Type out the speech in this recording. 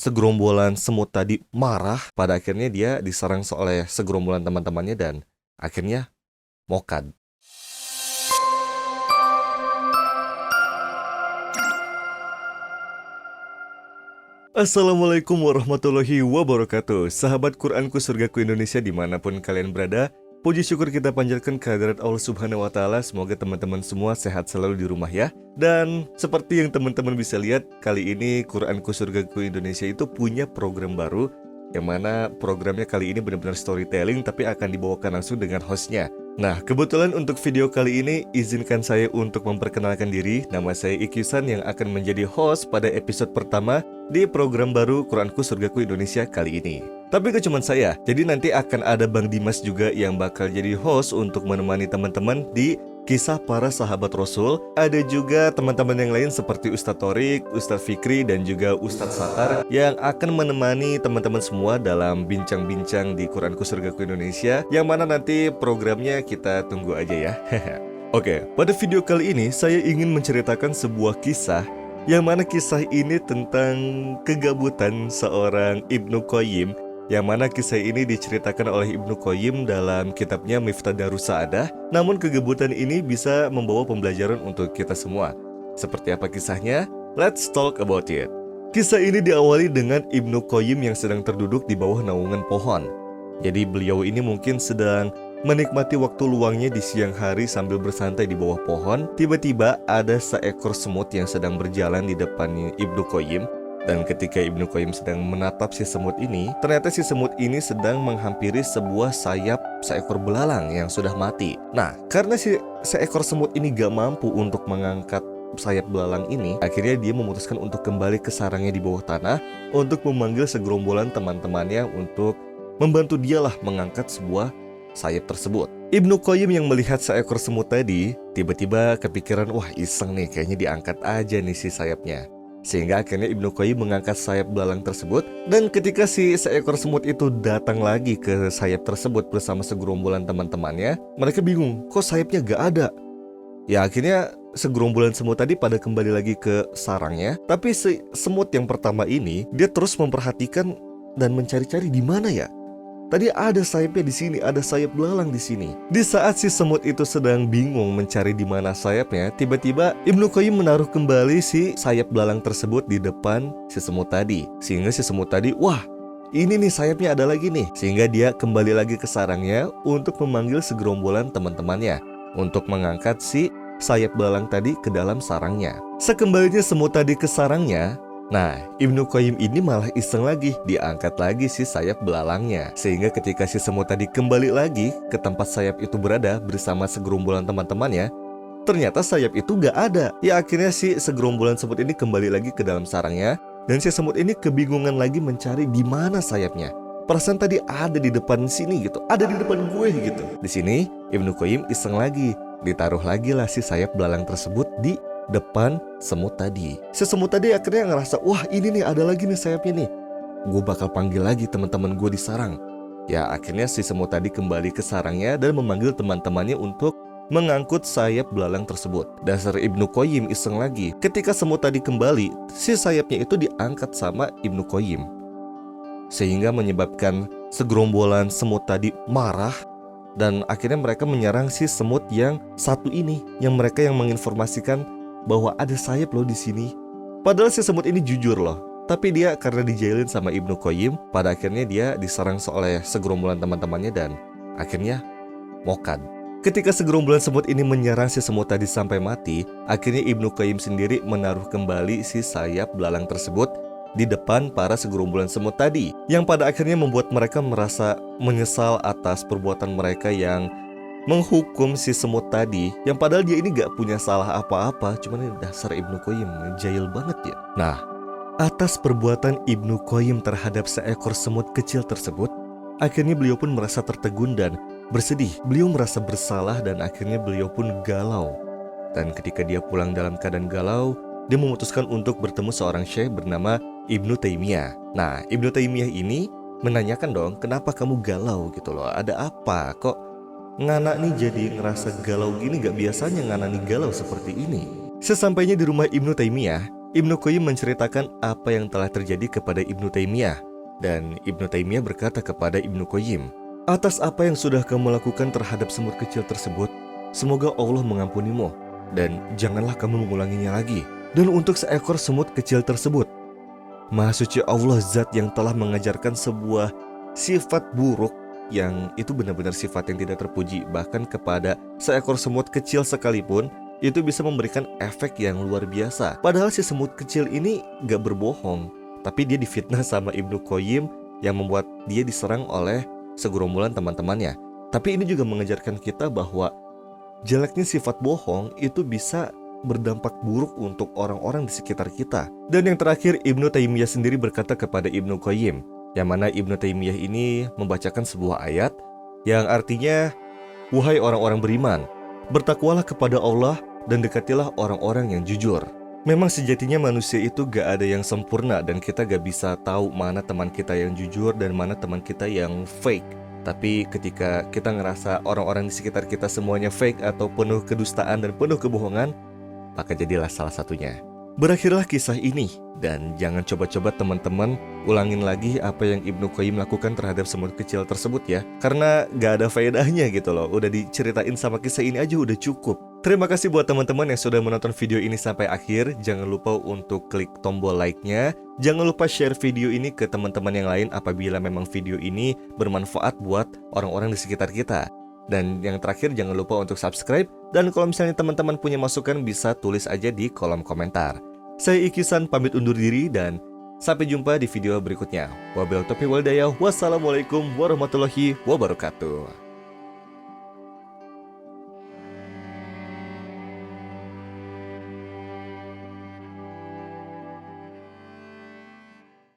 segerombolan semut tadi marah. Pada akhirnya dia diserang oleh segerombolan teman-temannya dan akhirnya mokad. Assalamualaikum warahmatullahi wabarakatuh. Sahabat Quranku Surgaku Indonesia dimanapun kalian berada, puji syukur kita panjatkan kehadirat Allah Subhanahu wa Ta'ala. Semoga teman-teman semua sehat selalu di rumah ya. Dan seperti yang teman-teman bisa lihat, kali ini Quranku Surgaku Indonesia itu punya program baru, yang mana programnya kali ini benar-benar storytelling, tapi akan dibawakan langsung dengan hostnya. Nah, kebetulan untuk video kali ini, izinkan saya untuk memperkenalkan diri. Nama saya Ikyusan yang akan menjadi host pada episode pertama di program baru Quranku Surgaku Indonesia kali ini. Tapi gak cuma saya, jadi nanti akan ada Bang Dimas juga yang bakal jadi host untuk menemani teman-teman di kisah para sahabat Rasul. Ada juga teman-teman yang lain seperti Ustadz Thorik, Ustadz Fikri, dan juga Ustadz Satar yang akan menemani teman-teman semua dalam bincang-bincang di Quranku Surgaku Indonesia, yang mana nanti programnya kita tunggu aja ya. Oke, pada video kali ini saya ingin menceritakan sebuah kisah, yang mana kisah ini tentang kegabutan seorang Ibnu Qayyim, yang mana kisah ini diceritakan oleh Ibnu Qayyim dalam kitabnya Miftah Darus Sa'adah. Namun kegabutan ini bisa membawa pembelajaran untuk kita semua. Seperti apa kisahnya? Let's talk about it. Kisah ini diawali dengan Ibnu Qayyim yang sedang terduduk di bawah naungan pohon. Jadi beliau ini mungkin sedang menikmati waktu luangnya di siang hari sambil bersantai di bawah pohon. Tiba-tiba ada seekor semut yang sedang berjalan di depan Ibnu Qayyim. Dan ketika Ibnu Qayyim sedang menatap si semut ini, ternyata si semut ini sedang menghampiri sebuah sayap seekor belalang yang sudah mati. Nah, karena si seekor semut ini gak mampu untuk mengangkat sayap belalang ini, akhirnya dia memutuskan untuk kembali ke sarangnya di bawah tanah untuk memanggil segerombolan teman-temannya untuk membantu dialah mengangkat sebuah sayap tersebut. Ibnu Qayyim yang melihat seekor semut tadi, tiba-tiba kepikiran, wah iseng nih, kayaknya diangkat aja nih si sayapnya. Sehingga akhirnya Ibnu Qayyim mengangkat sayap belalang tersebut. Dan ketika si seekor semut itu datang lagi ke sayap tersebut bersama segerombolan teman-temannya, mereka bingung, kok sayapnya gak ada? Ya akhirnya segerombolan semut tadi pada kembali lagi ke sarangnya. Tapi si semut yang pertama ini, dia terus memperhatikan dan mencari-cari di mana ya? Tadi ada sayapnya di sini, ada sayap belalang di sini. Di saat si semut itu sedang bingung mencari di mana sayapnya, tiba-tiba Ibnu Qayyim menaruh kembali si sayap belalang tersebut di depan si semut tadi. Sehingga si semut tadi, wah, ini nih sayapnya ada lagi nih. Sehingga dia kembali lagi ke sarangnya untuk memanggil segerombolan teman-temannya untuk mengangkat si sayap belalang tadi ke dalam sarangnya. Sekembalinya semut tadi ke sarangnya, nah, Ibnu Qayyim ini malah iseng lagi, diangkat lagi si sayap belalangnya. Sehingga ketika si semut tadi kembali lagi ke tempat sayap itu berada bersama segerombolan teman-temannya, ternyata sayap itu gak ada. Ya akhirnya si segerombolan semut ini kembali lagi ke dalam sarangnya, dan si semut ini kebingungan lagi mencari di mana sayapnya. Perasaan tadi ada di depan sini gitu, ada di depan gue gitu. Di sini Ibnu Qayyim iseng lagi, ditaruh lagi lah si sayap belalang tersebut di depan semut tadi. Si semut tadi akhirnya ngerasa, wah ini nih ada lagi nih sayapnya nih, gue bakal panggil lagi teman-teman gue di sarang. Ya akhirnya si semut tadi kembali ke sarangnya dan memanggil teman-temannya untuk mengangkut sayap belalang tersebut. Dasar Ibnu Qayyim iseng lagi. Ketika semut tadi kembali, si sayapnya itu diangkat sama Ibnu Qayyim, sehingga menyebabkan segerombolan semut tadi marah. Dan akhirnya mereka menyerang si semut yang satu ini, yang mereka yang menginformasikan bahwa ada sayap loh di sini. Padahal si semut ini jujur loh, tapi dia karena dijailin sama Ibnu Qayyim, pada akhirnya dia diserang oleh segerombolan teman-temannya dan akhirnya mokad. Ketika segerombolan semut ini menyerang si semut tadi sampai mati, akhirnya Ibnu Qayyim sendiri menaruh kembali si sayap belalang tersebut di depan para segerombolan semut tadi, yang pada akhirnya membuat mereka merasa menyesal atas perbuatan mereka yang menghukum si semut tadi, yang padahal dia ini gak punya salah apa-apa. Cuman ini dasar Ibnu Qayyim jahil banget ya. Nah, atas perbuatan Ibnu Qayyim terhadap seekor semut kecil tersebut, akhirnya beliau pun merasa tertegun dan bersedih. Beliau merasa bersalah dan akhirnya beliau pun galau. Dan ketika dia pulang dalam keadaan galau, dia memutuskan untuk bertemu seorang syekh bernama Ibnu Taimiyah. Nah, Ibnu Taimiyah ini menanyakan dong, kenapa kamu galau gitu loh, ada apa kok Ngana nih jadi ngerasa galau gini, gak biasanya Ngana nih galau seperti ini. Sesampainya di rumah Ibnu Taimiyah, Ibnu Qayyim menceritakan apa yang telah terjadi kepada Ibnu Taimiyah. Dan Ibnu Taimiyah berkata kepada Ibnu Qayyim, "Atas apa yang sudah kamu lakukan terhadap semut kecil tersebut, semoga Allah mengampunimu, dan janganlah kamu mengulanginya lagi. Dan untuk seekor semut kecil tersebut, Maha Suci Allah zat yang telah mengajarkan sebuah sifat buruk yang itu benar-benar sifat yang tidak terpuji, bahkan kepada seekor semut kecil sekalipun itu bisa memberikan efek yang luar biasa. Padahal si semut kecil ini gak berbohong, tapi dia difitnah sama Ibnu Qayyim yang membuat dia diserang oleh segerombolan teman-temannya. Tapi ini juga mengajarkan kita bahwa jeleknya sifat bohong itu bisa berdampak buruk untuk orang-orang di sekitar kita. Dan yang terakhir, Ibnu Taimiyah sendiri berkata kepada Ibnu Qayyim, yang mana Ibnu Taimiyah ini membacakan sebuah ayat yang artinya, "Wahai orang-orang beriman, bertakwalah kepada Allah dan dekatilah orang-orang yang jujur." Memang sejatinya manusia itu gak ada yang sempurna, dan kita gak bisa tahu mana teman kita yang jujur dan mana teman kita yang fake. Tapi ketika kita ngerasa orang-orang di sekitar kita semuanya fake atau penuh kedustaan dan penuh kebohongan, maka jadilah salah satunya. Berakhirlah kisah ini, dan jangan coba-coba teman-teman ulangin lagi apa yang Ibnu Qayyim lakukan terhadap semut kecil tersebut ya. Karena gak ada faedahnya gitu loh, udah diceritain sama kisah ini aja udah cukup. Terima kasih buat teman-teman yang sudah menonton video ini sampai akhir. Jangan lupa untuk klik tombol like-nya. Jangan lupa share video ini ke teman-teman yang lain apabila memang video ini bermanfaat buat orang-orang di sekitar kita. Dan yang terakhir, jangan lupa untuk subscribe. Dan kalau misalnya teman-teman punya masukan, bisa tulis aja di kolom komentar. Saya Ikisan pamit undur diri dan sampai jumpa di video berikutnya. Wabillahi taufiq wal hidayah. Wassalamualaikum warahmatullahi wabarakatuh.